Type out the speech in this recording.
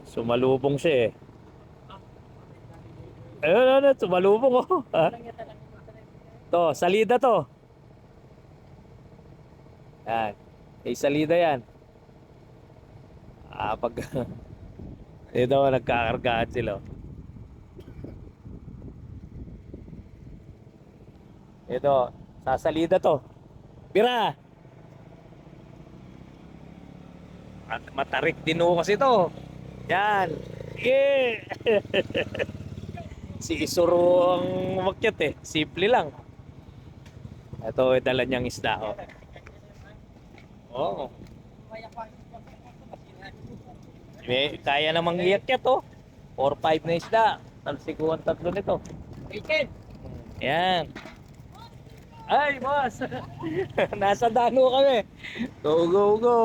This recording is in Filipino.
Sumalubong siya eh. Ayun, ano, sumalubong oh. Ha? To, salida to. Yan. May salida yan. Pag ito, nagkakargaan sila. Ito, sa salida to. Pira! At matarik din ho kasi to. Yan. Yeah. Si Isuro ang umakyat eh. Simple lang. Ito, dala niyang isda. Oh. Oo. Kaya namang iakyat oh. 4-5 na isda. Talsikuan tatlo nito. Yan. Ay, boss! Nasa dano kami. Go, go, go!